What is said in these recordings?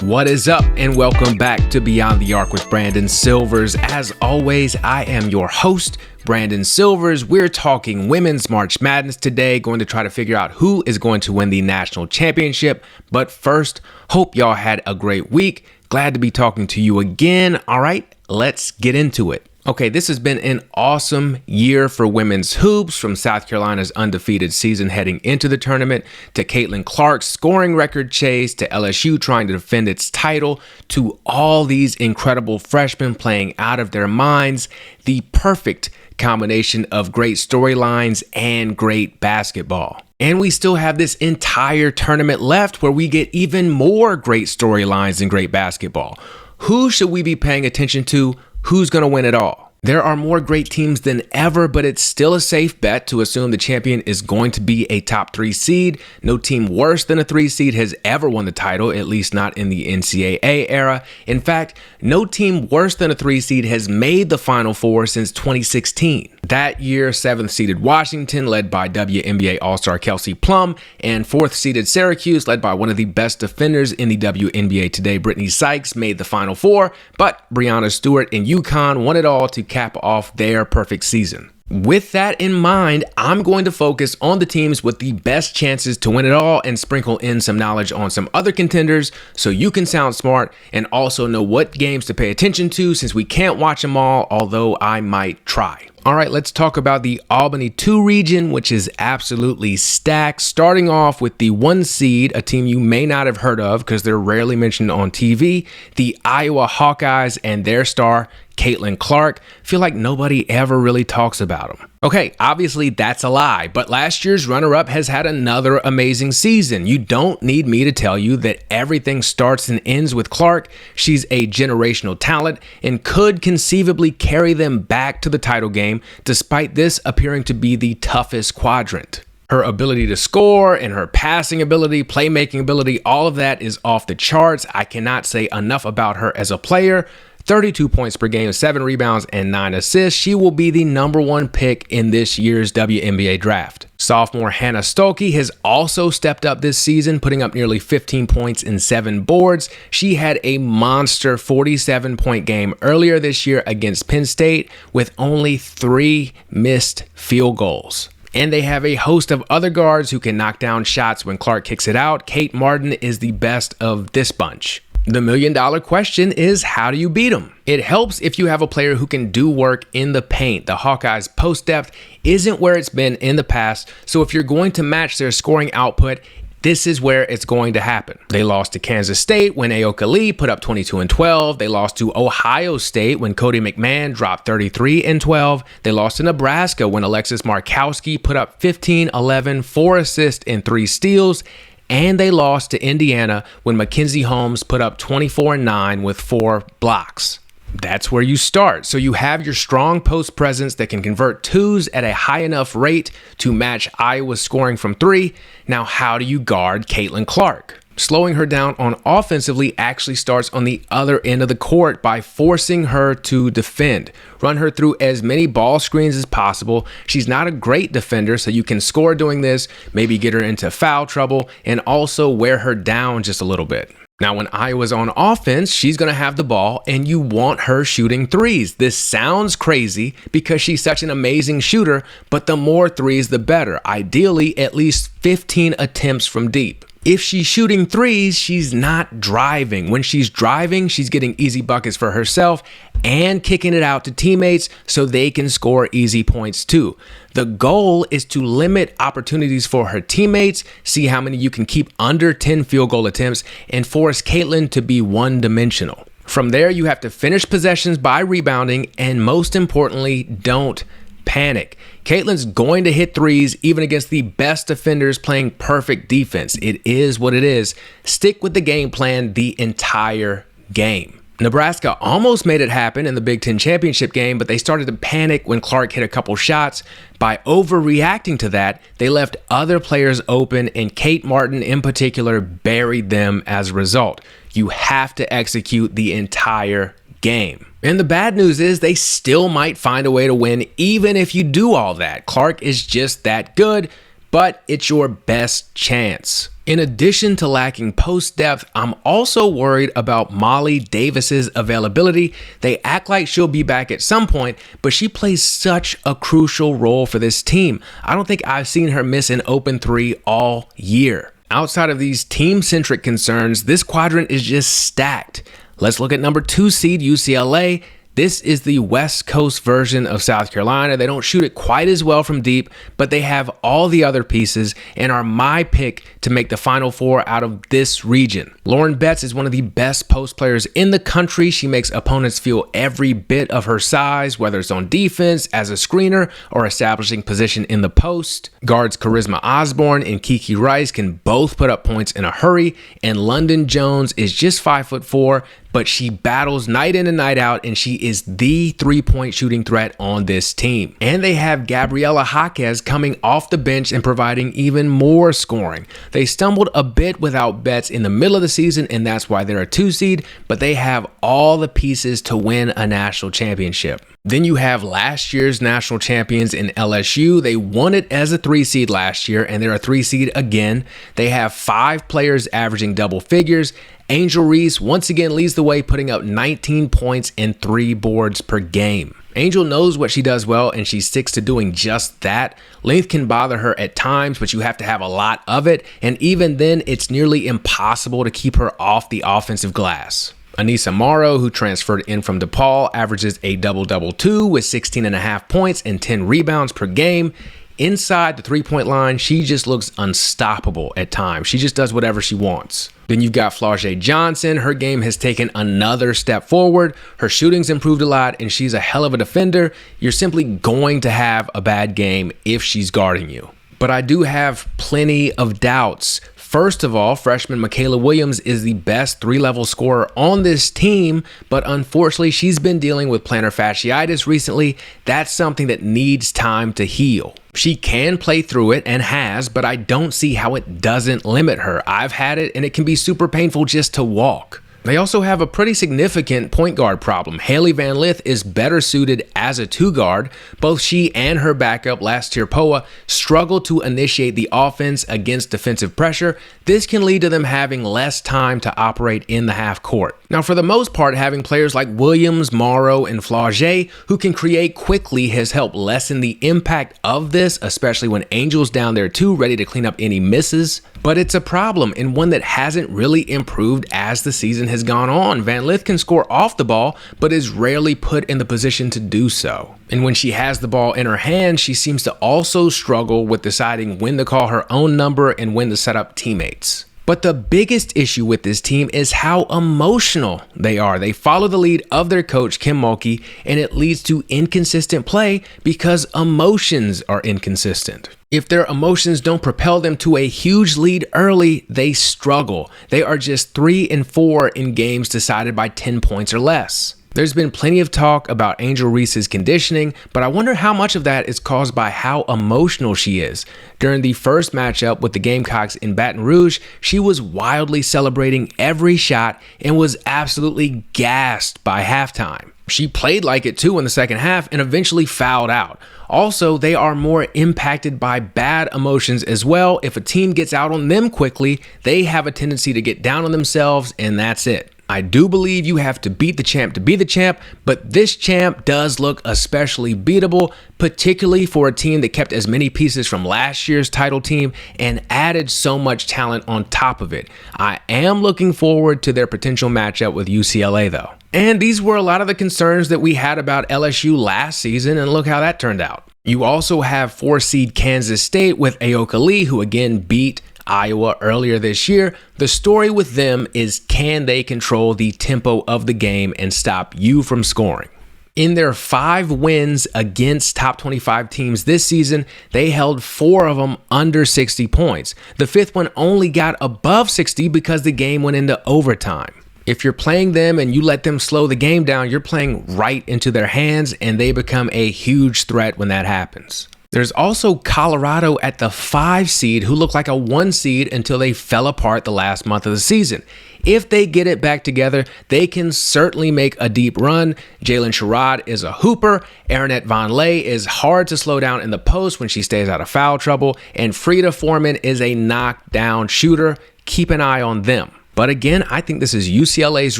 What is up, and welcome back to Beyond the Arc with Brandon Silvers. As always, I am your host, Brandon Silvers. We're talking Women's March Madness today, going to try to figure out who is going to win the national championship. But first, hope y'all had a great week. Glad to be talking to you again. All right, let's get into it. Okay, this has been an awesome year for women's hoops, from South Carolina's undefeated season heading into the tournament, to Caitlin Clark's scoring record chase, to LSU trying to defend its title, to all these incredible freshmen playing out of their minds. The perfect combination of great storylines and great basketball. And we still have this entire tournament left where we get even more great storylines and great basketball. Who should we be paying attention to? Who's going to win it all? There are more great teams than ever, but it's still a safe bet to assume the champion is going to be a top 3 seed. No team worse than a 3 seed has ever won the title, at least not in the NCAA era. In fact, no team worse than a 3 seed has made the Final Four since 2016. That year, 7th seeded Washington, led by WNBA All-Star Kelsey Plum, and 4th seeded Syracuse, led by one of the best defenders in the WNBA today, Brittany Sykes, made the Final Four, but Breanna Stewart and UConn won it all to cap off their perfect season. With that in mind, I'm going to focus on the teams with the best chances to win it all and sprinkle in some knowledge on some other contenders so you can sound smart and also know what games to pay attention to, since we can't watch them all, although I might try. All right, let's talk about the Albany 2 region, which is absolutely stacked. Starting off with the 1 seed, a team you may not have heard of because they're rarely mentioned on TV, the Iowa Hawkeyes and their star, Caitlin Clark. Feel like nobody ever really talks about them. Okay, obviously that's a lie, but last year's runner-up has had another amazing season. You don't need me to tell you that everything starts and ends with Clark. She's a generational talent and could conceivably carry them back to the title game, despite this appearing to be the toughest quadrant. Her ability to score and her passing ability, playmaking ability, all of that is off the charts. I cannot say enough about her as a player. 32 points per game, 7 rebounds, and 9 assists. She will be the #1 pick in this year's WNBA draft. Sophomore Hannah Stuelke has also stepped up this season, putting up nearly 15 points and 7 boards. She had a monster 47-point game earlier this year against Penn State with only 3 missed field goals. And they have a host of other guards who can knock down shots when Clark kicks it out. Kate Martin is the best of this bunch. The million-dollar question is, how do you beat them? It helps if you have a player who can do work in the paint. The Hawkeyes' post depth isn't where it's been in the past, so if you're going to match their scoring output, this is where it's going to happen. They lost to Kansas State when Ayoka Lee put up 22 and 12. They lost to Ohio State when Cody McMahon dropped 33 and 12. They lost to Nebraska when Alexis Markowski put up 15, 11, 4 assists and 3 steals. And they lost to Indiana when Mackenzie Holmes put up 24 and 9 with 4 blocks. That's where you start. So you have your strong post presence that can convert 2s at a high enough rate to match Iowa's scoring from 3. Now, how do you guard Caitlin Clark? Slowing her down on offensively actually starts on the other end of the court by forcing her to defend. Run her through as many ball screens as possible. She's not a great defender, so you can score doing this, maybe get her into foul trouble, and also wear her down just a little bit. Now, when Iowa's on offense, she's going to have the ball, and you want her shooting 3s. This sounds crazy because she's such an amazing shooter, but the more 3s, the better. Ideally, at least 15 attempts from deep. If she's shooting 3s, she's not driving. When she's driving, she's getting easy buckets for herself and kicking it out to teammates so they can score easy points too. The goal is to limit opportunities for her teammates, see how many you can keep under 10 field goal attempts, and force Caitlin to be one-dimensional. From there, you have to finish possessions by rebounding, and most importantly, don't panic. Caitlin's going to hit 3s even against the best defenders playing perfect defense. It is what it is. Stick with the game plan the entire game. Nebraska almost made it happen in the Big Ten championship game, but they started to panic when Clark hit a couple shots. By overreacting to that, they left other players open, and Kate Martin in particular buried them as a result. You have to execute the entire game. And the bad news is they still might find a way to win even if you do all that. Clark is just that good, but it's your best chance. In addition to lacking post depth, I'm also worried about Molly Davis's availability. They act like she'll be back at some point, but she plays such a crucial role for this team. I don't think I've seen her miss an open three all year. Outside of these team-centric concerns, this quadrant is just stacked. Let's look at number 2 seed UCLA. This is the West Coast version of South Carolina. They don't shoot it quite as well from deep, but they have all the other pieces and are my pick to make the Final Four out of this region. Lauren Betts is one of the best post players in the country. She makes opponents feel every bit of her size, whether it's on defense, as a screener, or establishing position in the post. Guards Charisma Osborne and Kiki Rice can both put up points in a hurry, and London Jones is just 5'4", but she battles night in and night out, and she is the three-point shooting threat on this team. And they have Iowa Hawkeyes coming off the bench and providing even more scoring. They stumbled a bit without Betts in the middle of the season, and that's why they're a 2 seed, but they have all the pieces to win a national championship. Then you have last year's national champions in LSU. They won it as a 3 seed last year, and they're a 3 seed again. They have 5 players averaging double figures. Angel Reese once again leads the way, putting up 19 points and 3 boards per game. Angel knows what she does well, and she sticks to doing just that. Length can bother her at times, but you have to have a lot of it, and even then, it's nearly impossible to keep her off the offensive glass. Anissa Morrow, who transferred in from DePaul, averages a double-double too with 16.5 points and 10 rebounds per game. Inside the three-point line, she just looks unstoppable at times. She just does whatever she wants. Then you've got Flau'jae Johnson. Her game has taken another step forward. Her shooting's improved a lot, and she's a hell of a defender. You're simply going to have a bad game if she's guarding you. But I do have plenty of doubts. First of all, freshman Michaela Williams is the best 3-level scorer on this team, but unfortunately she's been dealing with plantar fasciitis recently. That's something that needs time to heal. She can play through it and has, but I don't see how it doesn't limit her. I've had it, and it can be super painful just to walk. They also have a pretty significant point guard problem. Haley Van Lith is better suited as a 2 guard. Both she and her backup, Lastir Poa, struggle to initiate the offense against defensive pressure. This can lead to them having less time to operate in the half court. Now, for the most part, having players like Williams, Morrow, and Flau'jae who can create quickly has helped lessen the impact of this, especially when Angel's down there too, ready to clean up any misses. But it's a problem, and one that hasn't really improved as the season has gone on. Van Lith can score off the ball, but is rarely put in the position to do so. And when she has the ball in her hand, she seems to also struggle with deciding when to call her own number and when to set up teammates. But the biggest issue with this team is how emotional they are. They follow the lead of their coach, Kim Mulkey, and it leads to inconsistent play because emotions are inconsistent. If their emotions don't propel them to a huge lead early, they struggle. They are just 3-4 in games decided by 10 points or less. There's been plenty of talk about Angel Reese's conditioning, but I wonder how much of that is caused by how emotional she is. During the first matchup with the Gamecocks in Baton Rouge, she was wildly celebrating every shot and was absolutely gassed by halftime. She played like it too in the second half and eventually fouled out. Also, they are more impacted by bad emotions as well. If a team gets out on them quickly, they have a tendency to get down on themselves, and that's it. I do believe you have to beat the champ to be the champ, but this champ does look especially beatable, particularly for a team that kept as many pieces from last year's title team and added so much talent on top of it. I am looking forward to their potential matchup with UCLA though. And these were a lot of the concerns that we had about LSU last season, and look how that turned out. You also have 4-seed Kansas State with Ayoka Lee, who again beat Iowa earlier this year. The story with them is, can they control the tempo of the game and stop you from scoring? In their 5 wins against top 25 teams this season, they held 4 of them under 60 points. The 5th one only got above 60 because the game went into overtime. If you're playing them and you let them slow the game down, you're playing right into their hands, and they become a huge threat when that happens. There's also Colorado at the 5 seed who looked like a 1 seed until they fell apart the last month of the season. If they get it back together, they can certainly make a deep run. Jalen Sherrod is a hooper. Arinette Vonleh is hard to slow down in the post when she stays out of foul trouble. And Frida Foreman is a knockdown shooter. Keep an eye on them. But again, I think this is UCLA's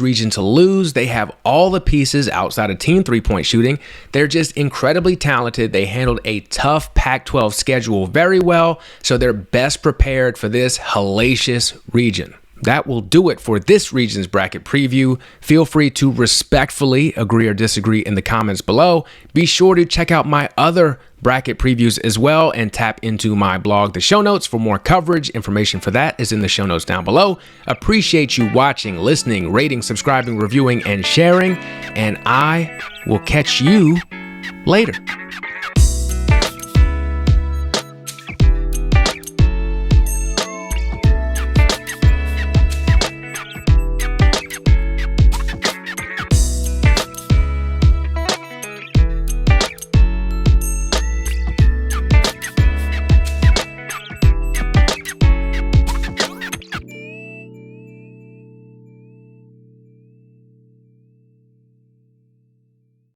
region to lose. They have all the pieces outside of team three-point shooting. They're just incredibly talented. They handled a tough Pac-12 schedule very well, so they're best prepared for this hellacious region. That will do it for this region's bracket preview. Feel free to respectfully agree or disagree in the comments below. Be sure to check out my other bracket previews as well and tap into my blog, the show notes, for more coverage. Information for that is in the show notes down below. Appreciate you watching, listening, rating, subscribing, reviewing, and sharing. And I will catch you later.